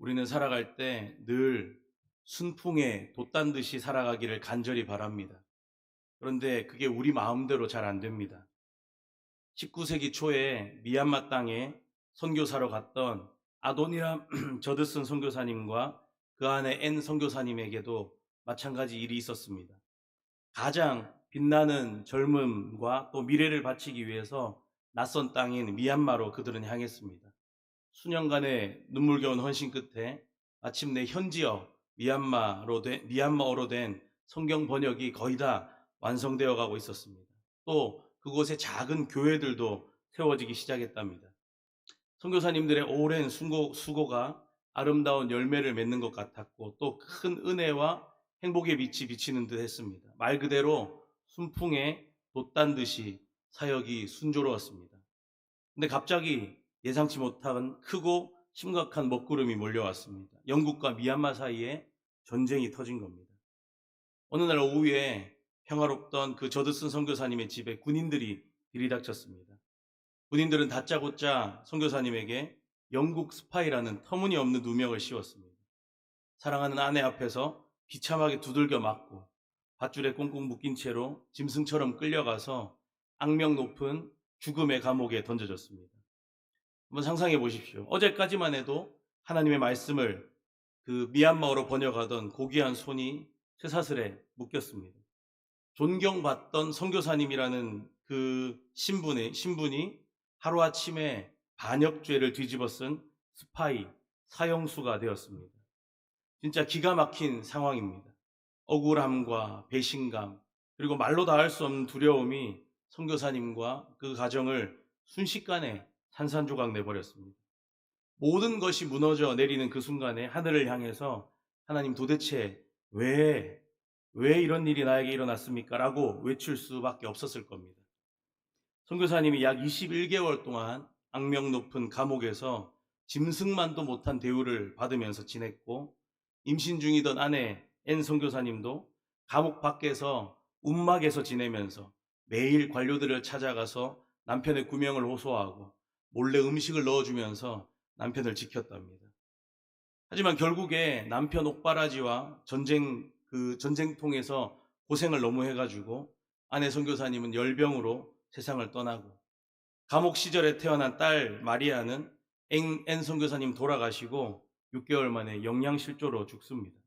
우리는 살아갈 때 늘 순풍에 돛단 듯이 살아가기를 간절히 바랍니다. 그런데 그게 우리 마음대로 잘 안 됩니다. 19세기 초에 미얀마 땅에 선교사로 갔던 아도니람 저드슨 선교사님과 그 안에 앤 선교사님에게도 마찬가지 일이 있었습니다. 가장 빛나는 젊음과 또 미래를 바치기 위해서 낯선 땅인 미얀마로 그들은 향했습니다. 수년간의 눈물겨운 헌신 끝에 마침내 현지어 미얀마어로 된 성경 번역이 거의 다 완성되어 가고 있었습니다. 또 그곳에 작은 교회들도 세워지기 시작했답니다. 선교사님들의 오랜 수고가 아름다운 열매를 맺는 것 같았고 또 큰 은혜와 행복의 빛이 비치는 듯 했습니다. 말 그대로 순풍에 돛단 듯이 사역이 순조로웠습니다. 근데 갑자기 예상치 못한 크고 심각한 먹구름이 몰려왔습니다. 영국과 미얀마 사이에 전쟁이 터진 겁니다. 어느 날 오후에 평화롭던 그 저드슨 선교사님의 집에 군인들이 들이닥쳤습니다. 군인들은 다짜고짜 선교사님에게 영국 스파이라는 터무니없는 누명을 씌웠습니다. 사랑하는 아내 앞에서 비참하게 두들겨 맞고 밧줄에 꽁꽁 묶인 채로 짐승처럼 끌려가서 악명 높은 죽음의 감옥에 던져졌습니다. 한번 상상해 보십시오. 어제까지만 해도 하나님의 말씀을 그 미얀마어로 번역하던 고귀한 손이 쇠사슬에 묶였습니다. 존경받던 선교사님이라는 그 신분이 하루아침에 반역죄를 뒤집어 쓴 스파이, 사형수가 되었습니다. 진짜 기가 막힌 상황입니다. 억울함과 배신감, 그리고 말로 다 할 수 없는 두려움이 선교사님과 그 가정을 순식간에 산산조각 내버렸습니다. 모든 것이 무너져 내리는 그 순간에 하늘을 향해서 하나님 도대체 왜 이런 일이 나에게 일어났습니까? 라고 외칠 수밖에 없었을 겁니다. 선교사님이 약 21개월 동안 악명 높은 감옥에서 짐승만도 못한 대우를 받으면서 지냈고, 임신 중이던 아내 앤 선교사님도 감옥 밖에서 움막에서 지내면서 매일 관료들을 찾아가서 남편의 구명을 호소하고 몰래 음식을 넣어주면서 남편을 지켰답니다. 하지만 결국에 남편 옥바라지와 전쟁통에서 고생을 너무 해가지고 아내 선교사님은 열병으로 세상을 떠나고, 감옥 시절에 태어난 딸 마리아는 앤 선교사님 돌아가시고 6개월 만에 영양실조로 죽습니다.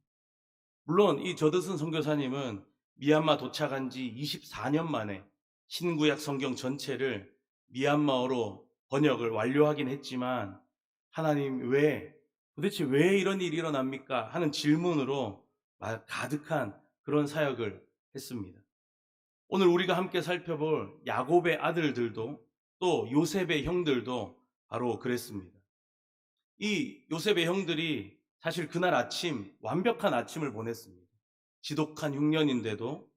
물론 이 저드슨 선교사님은 미얀마 도착한 지 24년 만에 신구약 성경 전체를 미얀마어로 번역을 완료하긴 했지만, 하나님 도대체 왜 이런 일이 일어납니까? 하는 질문으로 가득한 그런 사역을 했습니다. 오늘 우리가 함께 살펴볼 야곱의 아들들도 또 요셉의 형들도 바로 그랬습니다. 이 요셉의 형들이 사실 그날 아침 완벽한 아침을 보냈습니다. 지독한 흉년인데도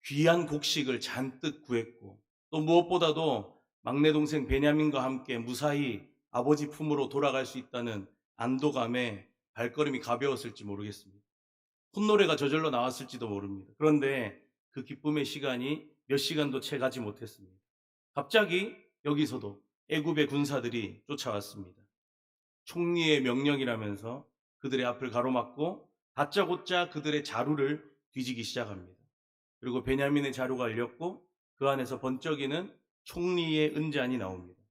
귀한 곡식을 잔뜩 구했고, 또 무엇보다도 막내 동생 베냐민과 함께 무사히 아버지 품으로 돌아갈 수 있다는 안도감에 발걸음이 가벼웠을지 모르겠습니다. 콧노래가 저절로 나왔을지도 모릅니다. 그런데 그 기쁨의 시간이 몇 시간도 채 가지 못했습니다. 갑자기 여기서도 애굽의 군사들이 쫓아왔습니다. 총리의 명령이라면서 그들의 앞을 가로막고 다짜고짜 그들의 자루를 뒤지기 시작합니다. 그리고 베냐민의 자루가 열렸고 그 안에서 번쩍이는 총리의 은잔이 나옵니다.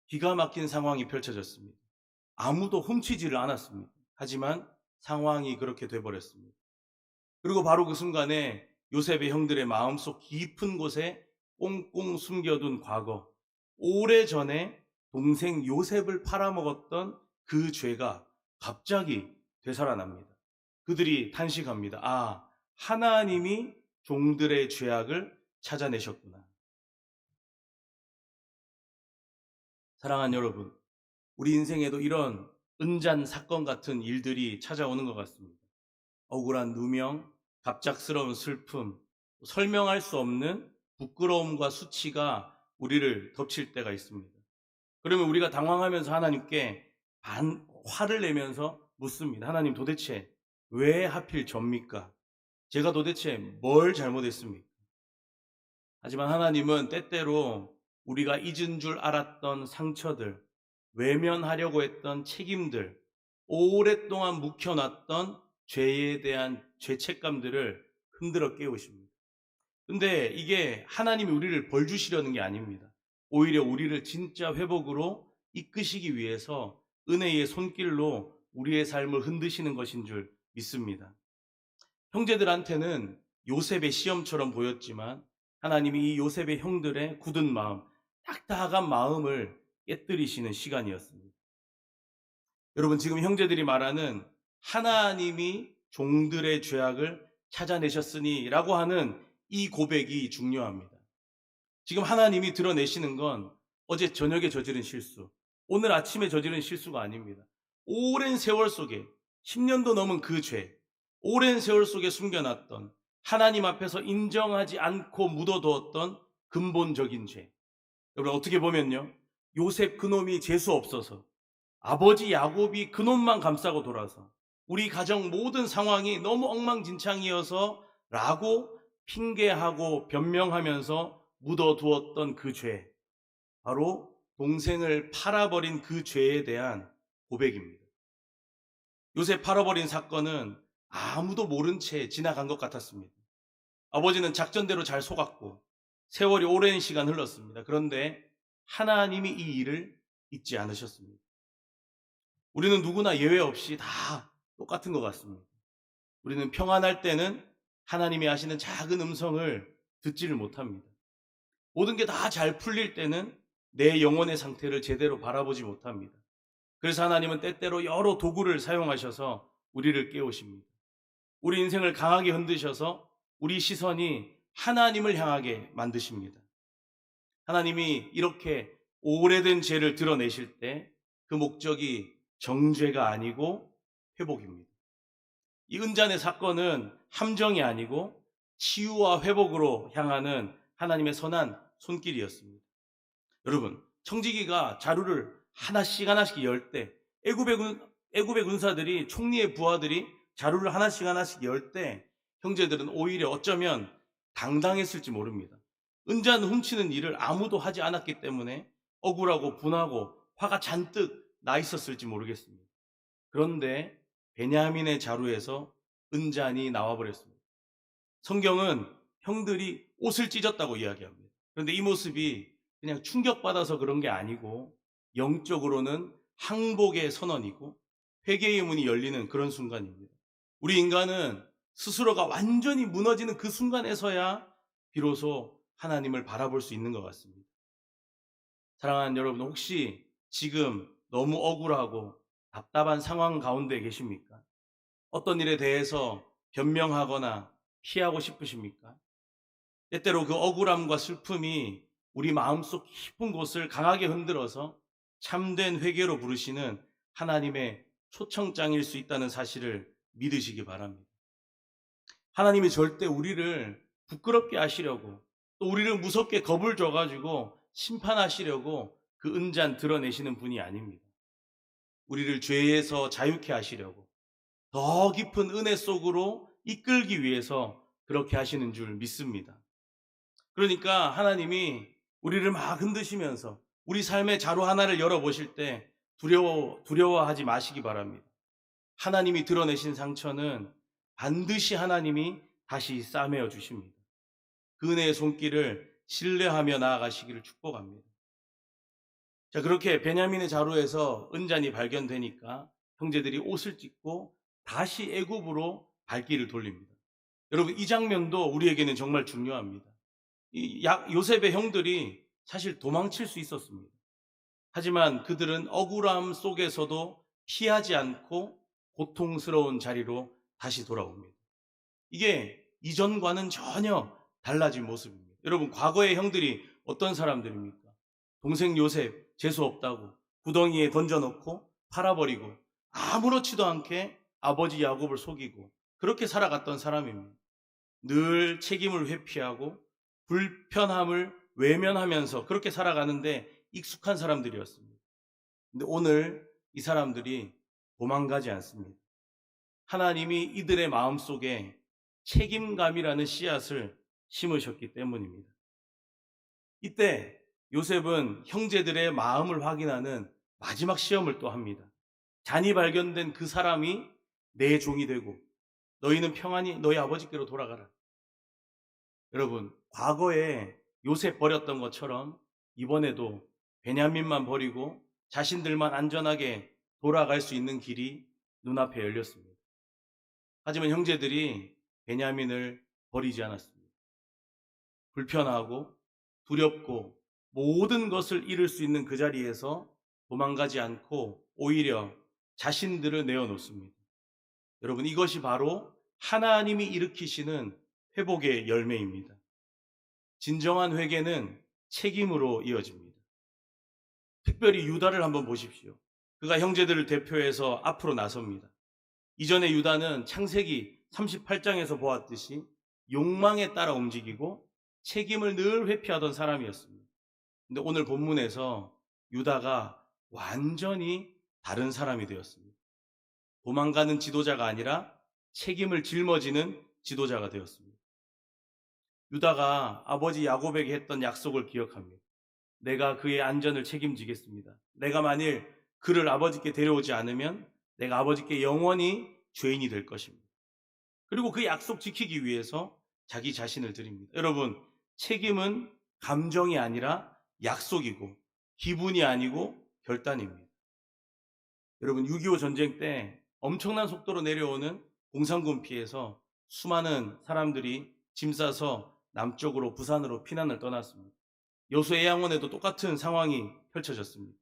기가 막힌 상황이 펼쳐졌습니다. 아무도 훔치지를 않았습니다. 하지만 상황이 그렇게 돼버렸습니다. 그리고 바로 그 순간에 요셉의 형들의 마음속 깊은 곳에 꽁꽁 숨겨둔 과거, 오래전에 동생 요셉을 팔아먹었던 그 죄가 갑자기 되살아납니다. 그들이 탄식합니다. 아, 하나님이 종들의 죄악을 찾아내셨구나. 사랑하는 여러분, 우리 인생에도 이런 은잔 사건 같은 일들이 찾아오는 것 같습니다. 억울한 누명, 갑작스러운 슬픔, 설명할 수 없는 부끄러움과 수치가 우리를 덮칠 때가 있습니다. 그러면 우리가 당황하면서 하나님께 화를 내면서 묻습니다. 하나님, 도대체 왜 하필 접니까? 제가 도대체 뭘 잘못했습니까? 하지만 하나님은 때때로 우리가 잊은 줄 알았던 상처들, 외면하려고 했던 책임들, 오랫동안 묵혀놨던 죄에 대한 죄책감들을 흔들어 깨우십니다. 근데 이게 하나님이 우리를 벌 주시려는 게 아닙니다. 오히려 우리를 진짜 회복으로 이끄시기 위해서 은혜의 손길로 우리의 삶을 흔드시는 것인 줄 믿습니다. 형제들한테는 요셉의 시험처럼 보였지만 하나님이 이 요셉의 형들의 굳은 마음, 딱딱한 마음을 깨뜨리시는 시간이었습니다. 여러분, 지금 형제들이 말하는 하나님이 종들의 죄악을 찾아내셨으니 라고 하는 이 고백이 중요합니다. 지금 하나님이 드러내시는 건 어제 저녁에 저지른 실수, 오늘 아침에 저지른 실수가 아닙니다. 오랜 세월 속에 10년도 넘은 그 죄, 오랜 세월 속에 숨겨놨던 하나님 앞에서 인정하지 않고 묻어두었던 근본적인 죄. 여러분, 어떻게 보면요, 요셉 그놈이 재수 없어서, 아버지 야곱이 그놈만 감싸고 돌아서, 우리 가정 모든 상황이 너무 엉망진창이어서 라고 핑계하고 변명하면서 묻어두었던 그 죄, 바로 동생을 팔아버린 그 죄에 대한 고백입니다. 요셉 팔아버린 사건은 아무도 모른 채 지나간 것 같았습니다. 아버지는 작전대로 잘 속았고 세월이 오랜 시간 흘렀습니다. 그런데 하나님이 이 일을 잊지 않으셨습니다. 우리는 누구나 예외 없이 다 똑같은 것 같습니다. 우리는 평안할 때는 하나님이 하시는 작은 음성을 듣지를 못합니다. 모든 게 다 잘 풀릴 때는 내 영혼의 상태를 제대로 바라보지 못합니다. 그래서 하나님은 때때로 여러 도구를 사용하셔서 우리를 깨우십니다. 우리 인생을 강하게 흔드셔서 우리 시선이 하나님을 향하게 만드십니다. 하나님이 이렇게 오래된 죄를 드러내실 때 그 목적이 정죄가 아니고 회복입니다. 이 은잔의 사건은 함정이 아니고 치유와 회복으로 향하는 하나님의 선한 손길이었습니다. 여러분, 청지기가 자루를 하나씩 하나씩 열 때, 애굽의 군사들이, 총리의 부하들이 자루를 하나씩 열 때 형제들은 오히려 어쩌면 당당했을지 모릅니다. 은잔 훔치는 일을 아무도 하지 않았기 때문에 억울하고 분하고 화가 잔뜩 나 있었을지 모르겠습니다. 그런데 베냐민의 자루에서 은잔이 나와버렸습니다. 성경은 형들이 옷을 찢었다고 이야기합니다. 그런데 이 모습이 그냥 충격받아서 그런 게 아니고 영적으로는 항복의 선언이고 회개의 문이 열리는 그런 순간입니다. 우리 인간은 스스로가 완전히 무너지는 그 순간에서야 비로소 하나님을 바라볼 수 있는 것 같습니다. 사랑하는 여러분, 혹시 지금 너무 억울하고 답답한 상황 가운데 계십니까? 어떤 일에 대해서 변명하거나 피하고 싶으십니까? 때때로 그 억울함과 슬픔이 우리 마음속 깊은 곳을 강하게 흔들어서 참된 회개로 부르시는 하나님의 초청장일 수 있다는 사실을 믿으시기 바랍니다. 하나님이 절대 우리를 부끄럽게 하시려고, 또 우리를 무섭게 겁을 줘가지고 심판하시려고 그 은잔 드러내시는 분이 아닙니다. 우리를 죄에서 자유케 하시려고, 더 깊은 은혜 속으로 이끌기 위해서 그렇게 하시는 줄 믿습니다. 그러니까 하나님이 우리를 막 흔드시면서 우리 삶의 자루 하나를 열어보실 때 두려워하지 마시기 바랍니다. 하나님이 드러내신 상처는 반드시 하나님이 다시 싸매어 주십니다. 그 은혜의 손길을 신뢰하며 나아가시기를 축복합니다. 자, 그렇게 베냐민의 자루에서 은잔이 발견되니까 형제들이 옷을 찢고 다시 애굽으로 발길을 돌립니다. 여러분, 이 장면도 우리에게는 정말 중요합니다. 요셉의 형들이 사실 도망칠 수 있었습니다. 하지만 그들은 억울함 속에서도 피하지 않고 고통스러운 자리로 다시 돌아옵니다. 이게 이전과는 전혀 달라진 모습입니다. 여러분, 과거의 형들이 어떤 사람들입니까? 동생 요셉 재수 없다고 구덩이에 던져놓고 팔아버리고 아무렇지도 않게 아버지 야곱을 속이고 그렇게 살아갔던 사람입니다. 늘 책임을 회피하고 불편함을 외면하면서 그렇게 살아가는데 익숙한 사람들이었습니다. 근데 오늘 이 사람들이 도망가지 않습니다. 하나님이 이들의 마음속에 책임감이라는 씨앗을 심으셨기 때문입니다. 이때 요셉은 형제들의 마음을 확인하는 마지막 시험을 또 합니다. 잔이 발견된 그 사람이 내 종이 되고 너희는 평안히 너희 아버지께로 돌아가라. 여러분, 과거에 요셉 버렸던 것처럼 이번에도 베냐민만 버리고 자신들만 안전하게 돌아갈 수 있는 길이 눈앞에 열렸습니다. 하지만 형제들이 베냐민을 버리지 않았습니다. 불편하고 두렵고 모든 것을 잃을 수 있는 그 자리에서 도망가지 않고 오히려 자신들을 내어놓습니다. 여러분, 이것이 바로 하나님이 일으키시는 회복의 열매입니다. 진정한 회개는 책임으로 이어집니다. 특별히 유다를 한번 보십시오. 그가 형제들을 대표해서 앞으로 나섭니다. 이전에 유다는 창세기 38장에서 보았듯이 욕망에 따라 움직이고 책임을 늘 회피하던 사람이었습니다. 근데 오늘 본문에서 유다가 완전히 다른 사람이 되었습니다. 도망가는 지도자가 아니라 책임을 짊어지는 지도자가 되었습니다. 유다가 아버지 야곱에게 했던 약속을 기억합니다. 내가 그의 안전을 책임지겠습니다. 내가 만일 그를 아버지께 데려오지 않으면 내가 아버지께 영원히 죄인이 될 것입니다. 그리고 그 약속 지키기 위해서 자기 자신을 드립니다. 여러분, 책임은 감정이 아니라 약속이고 기분이 아니고 결단입니다. 여러분, 6.25 전쟁 때 엄청난 속도로 내려오는 공산군 피해서 수많은 사람들이 짐 싸서 남쪽으로 부산으로 피난을 떠났습니다. 여수 애양원에도 똑같은 상황이 펼쳐졌습니다.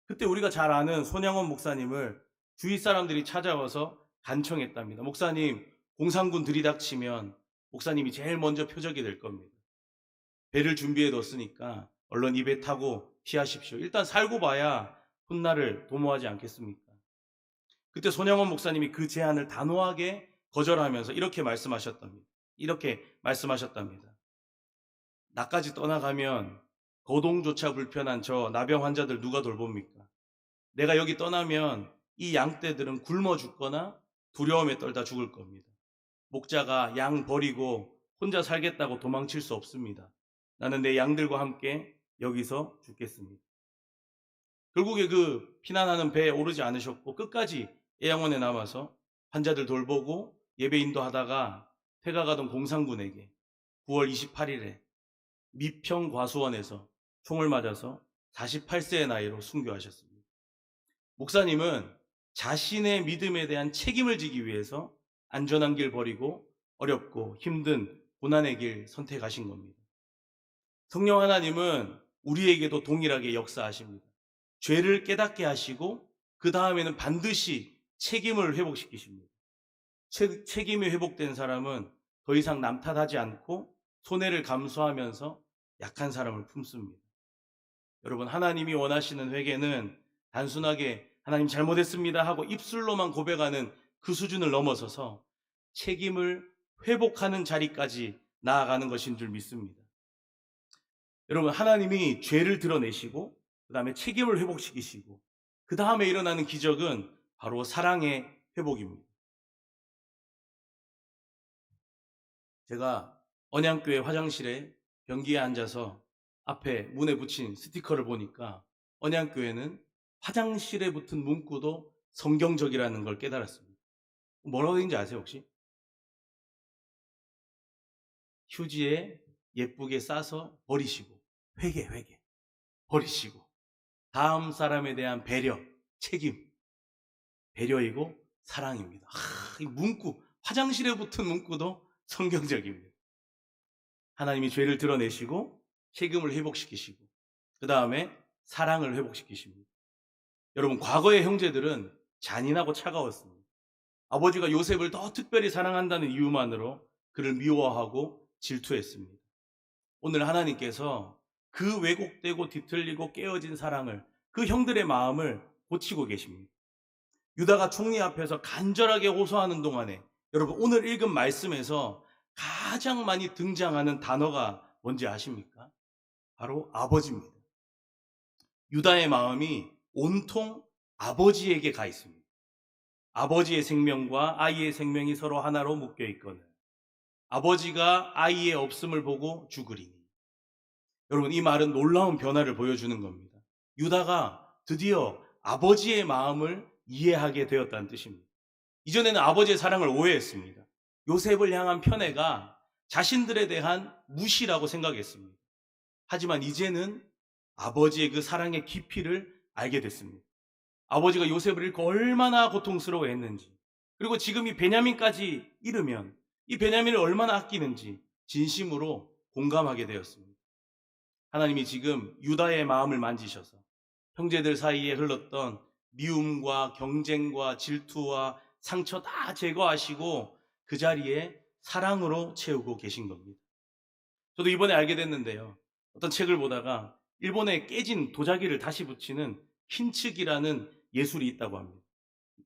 그때 우리가 잘 아는 손양원 목사님을 주위 사람들이 찾아와서 간청했답니다. 목사님, 공산군 들이닥치면 목사님이 제일 먼저 표적이 될 겁니다. 배를 준비해 뒀으니까 얼른 이 배 타고 피하십시오. 일단 살고 봐야 훗날을 도모하지 않겠습니까? 그때 손양원 목사님이 그 제안을 단호하게 거절하면서 이렇게 말씀하셨답니다. 나까지 떠나가면 거동조차 불편한 저 나병 환자들 누가 돌봅니까? 내가 여기 떠나면 이 양떼들은 굶어 죽거나 두려움에 떨다 죽을 겁니다. 목자가 양 버리고 혼자 살겠다고 도망칠 수 없습니다. 나는 내 양들과 함께 여기서 죽겠습니다. 결국에 그 피난하는 배에 오르지 않으셨고 끝까지 애양원에 남아서 환자들 돌보고 예배 인도하다가 퇴가가던 공산군에게 9월 28일에 미평과수원에서 총을 맞아서 48세의 나이로 순교하셨습니다. 목사님은 자신의 믿음에 대한 책임을 지기 위해서 안전한 길 버리고 어렵고 힘든 고난의 길 선택하신 겁니다. 성령 하나님은 우리에게도 동일하게 역사하십니다. 죄를 깨닫게 하시고 그 다음에는 반드시 책임을 회복시키십니다. 책임이 회복된 사람은 더 이상 남 탓하지 않고 손해를 감수하면서 약한 사람을 품습니다. 여러분, 하나님이 원하시는 회개는 단순하게 하나님 잘못했습니다 하고 입술로만 고백하는 그 수준을 넘어서서 책임을 회복하는 자리까지 나아가는 것인 줄 믿습니다. 여러분, 하나님이 죄를 드러내시고 그 다음에 책임을 회복시키시고 그 다음에 일어나는 기적은 바로 사랑의 회복입니다. 제가 언양교회 화장실에 변기에 앉아서 앞에 문에 붙인 스티커를 보니까 언양교회는 화장실에 붙은 문구도 성경적이라는 걸 깨달았습니다. 뭐라고 되는지 아세요 혹시? 휴지에 예쁘게 싸서 버리시고 회개 버리시고 다음 사람에 대한 배려, 책임, 배려이고 사랑입니다. 이 문구, 화장실에 붙은 문구도 성경적입니다. 하나님이 죄를 드러내시고 책임을 회복시키시고 그 다음에 사랑을 회복시키십니다. 여러분, 과거의 형제들은 잔인하고 차가웠습니다. 아버지가 요셉을 더 특별히 사랑한다는 이유만으로 그를 미워하고 질투했습니다. 오늘 하나님께서 그 왜곡되고 뒤틀리고 깨어진 사랑을, 그 형들의 마음을 고치고 계십니다. 유다가 총리 앞에서 간절하게 호소하는 동안에 여러분, 오늘 읽은 말씀에서 가장 많이 등장하는 단어가 뭔지 아십니까? 바로 아버지입니다. 유다의 마음이 온통 아버지에게 가 있습니다. 아버지의 생명과 아이의 생명이 서로 하나로 묶여 있거늘 아버지가 아이의 없음을 보고 죽으리니. 여러분, 이 말은 놀라운 변화를 보여주는 겁니다. 유다가 드디어 아버지의 마음을 이해하게 되었다는 뜻입니다. 이전에는 아버지의 사랑을 오해했습니다. 요셉을 향한 편애가 자신들에 대한 무시라고 생각했습니다. 하지만 이제는 아버지의 그 사랑의 깊이를 알게 됐습니다. 아버지가 요셉을 잃고 얼마나 고통스러워했는지, 그리고 지금 이 베냐민까지 잃으면 이 베냐민을 얼마나 아끼는지 진심으로 공감하게 되었습니다. 하나님이 지금 유다의 마음을 만지셔서 형제들 사이에 흘렀던 미움과 경쟁과 질투와 상처 다 제거하시고 그 자리에 사랑으로 채우고 계신 겁니다. 저도 이번에 알게 됐는데요. 어떤 책을 보다가 일본에 깨진 도자기를 다시 붙이는 흰측이라는 예술이 있다고 합니다.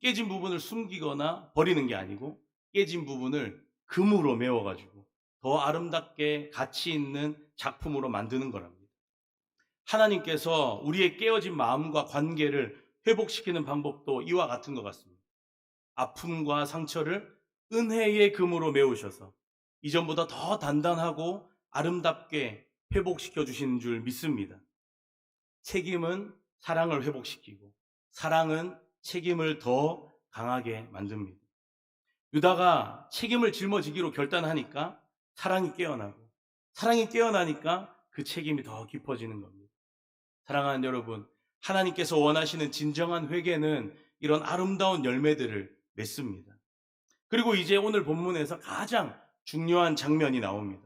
깨진 부분을 숨기거나 버리는 게 아니고 깨진 부분을 금으로 메워가지고 더 아름답게 가치 있는 작품으로 만드는 거랍니다. 하나님께서 우리의 깨어진 마음과 관계를 회복시키는 방법도 이와 같은 것 같습니다. 아픔과 상처를 은혜의 금으로 메우셔서 이전보다 더 단단하고 아름답게 회복시켜 주시는 줄 믿습니다. 책임은 사랑을 회복시키고 사랑은 책임을 더 강하게 만듭니다. 유다가 책임을 짊어지기로 결단하니까 사랑이 깨어나고 사랑이 깨어나니까 그 책임이 더 깊어지는 겁니다. 사랑하는 여러분, 하나님께서 원하시는 진정한 회개는 이런 아름다운 열매들을 맺습니다. 그리고 이제 오늘 본문에서 가장 중요한 장면이 나옵니다.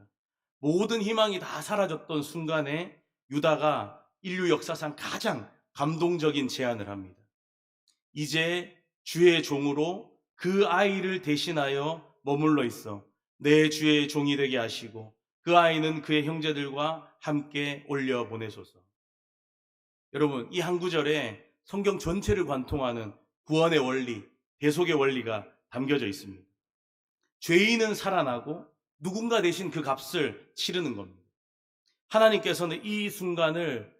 모든 희망이 다 사라졌던 순간에 유다가 인류 역사상 가장 감동적인 제안을 합니다. 이제 주의 종으로 그 아이를 대신하여 머물러 있어 내 주의 종이 되게 하시고 그 아이는 그의 형제들과 함께 올려 보내소서. 여러분, 이 한 구절에 성경 전체를 관통하는 구원의 원리, 대속의 원리가 담겨져 있습니다. 죄인은 살아나고 누군가 대신 그 값을 치르는 겁니다. 하나님께서는 이 순간을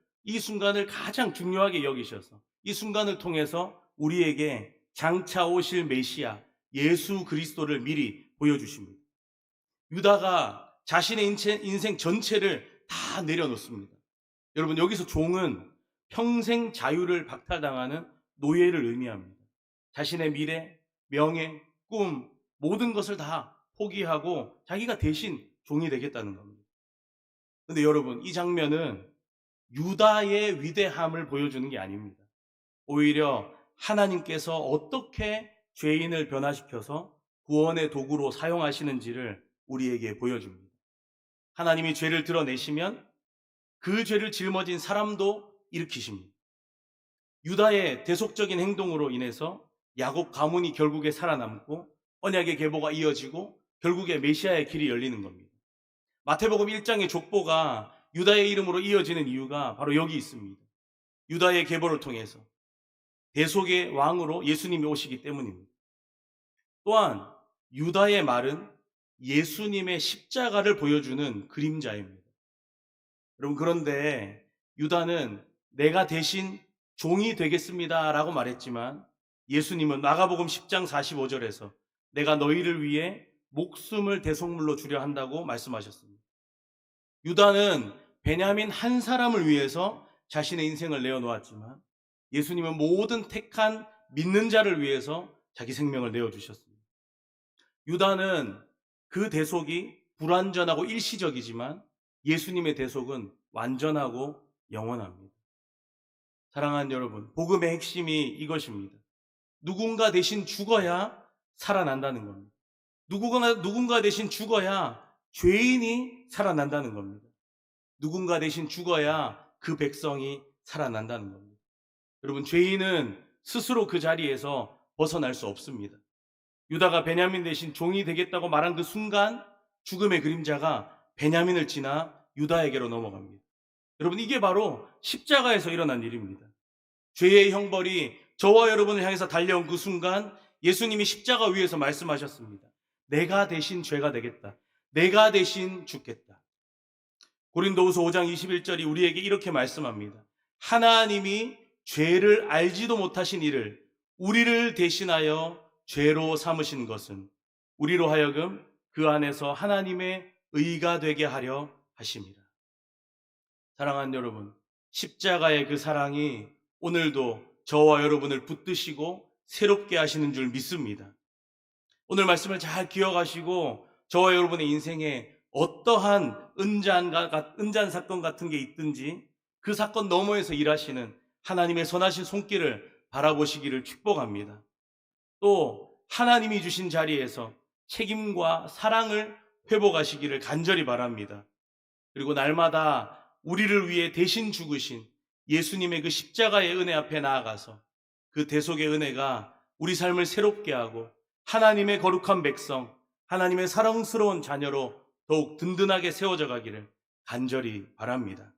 가장 중요하게 여기셔서 이 순간을 통해서 우리에게 장차 오실 메시아 예수 그리스도를 미리 보여주십니다. 유다가 자신의 인생 전체를 다 내려놓습니다. 여러분, 여기서 종은 평생 자유를 박탈당하는 노예를 의미합니다. 자신의 미래, 명예, 꿈, 모든 것을 다 포기하고 자기가 대신 종이 되겠다는 겁니다. 근데 여러분, 이 장면은 유다의 위대함을 보여주는 게 아닙니다. 오히려 하나님께서 어떻게 죄인을 변화시켜서 구원의 도구로 사용하시는지를 우리에게 보여줍니다. 하나님이 죄를 드러내시면 그 죄를 짊어진 사람도 일으키십니다. 유다의 대속적인 행동으로 인해서 야곱 가문이 결국에 살아남고 언약의 계보가 이어지고 결국에 메시아의 길이 열리는 겁니다. 마태복음 1장의 족보가 유다의 이름으로 이어지는 이유가 바로 여기 있습니다. 유다의 계보를 통해서 대속의 왕으로 예수님이 오시기 때문입니다. 또한 유다의 말은 예수님의 십자가를 보여주는 그림자입니다. 여러분, 그런데 유다는 내가 대신 종이 되겠습니다 라고 말했지만 예수님은 마가복음 10장 45절에서 내가 너희를 위해 목숨을 대속물로 주려 한다고 말씀하셨습니다. 유다는 베냐민 한 사람을 위해서 자신의 인생을 내어놓았지만 예수님은 모든 택한 믿는 자를 위해서 자기 생명을 내어주셨습니다. 유다는 그 대속이 불완전하고 일시적이지만 예수님의 대속은 완전하고 영원합니다. 사랑하는 여러분, 복음의 핵심이 이것입니다. 누군가 대신 죽어야 살아난다는 겁니다. 누군가 대신 죽어야 죄인이 살아난다는 겁니다. 누군가 대신 죽어야 그 백성이 살아난다는 겁니다. 여러분, 죄인은 스스로 그 자리에서 벗어날 수 없습니다. 유다가 베냐민 대신 종이 되겠다고 말한 그 순간 죽음의 그림자가 베냐민을 지나 유다에게로 넘어갑니다. 여러분, 이게 바로 십자가에서 일어난 일입니다. 죄의 형벌이 저와 여러분을 향해서 달려온 그 순간 예수님이 십자가 위에서 말씀하셨습니다. 내가 대신 죄가 되겠다. 내가 대신 죽겠다. 고린도후서 5장 21절이 우리에게 이렇게 말씀합니다. 하나님이 죄를 알지도 못하신 이를 우리를 대신하여 죄로 삼으신 것은 우리로 하여금 그 안에서 하나님의 의가 되게 하려 하십니다. 사랑하는 여러분, 십자가의 그 사랑이 오늘도 저와 여러분을 붙드시고 새롭게 하시는 줄 믿습니다. 오늘 말씀을 잘 기억하시고 저와 여러분의 인생에 어떠한 은잔 사건 같은 게 있든지 그 사건 너머에서 일하시는 하나님의 선하신 손길을 바라보시기를 축복합니다. 또 하나님이 주신 자리에서 책임과 사랑을 회복하시기를 간절히 바랍니다. 그리고 날마다 우리를 위해 대신 죽으신 예수님의 그 십자가의 은혜 앞에 나아가서 그 대속의 은혜가 우리 삶을 새롭게 하고 하나님의 거룩한 백성, 하나님의 사랑스러운 자녀로 더욱 든든하게 세워져 가기를 간절히 바랍니다.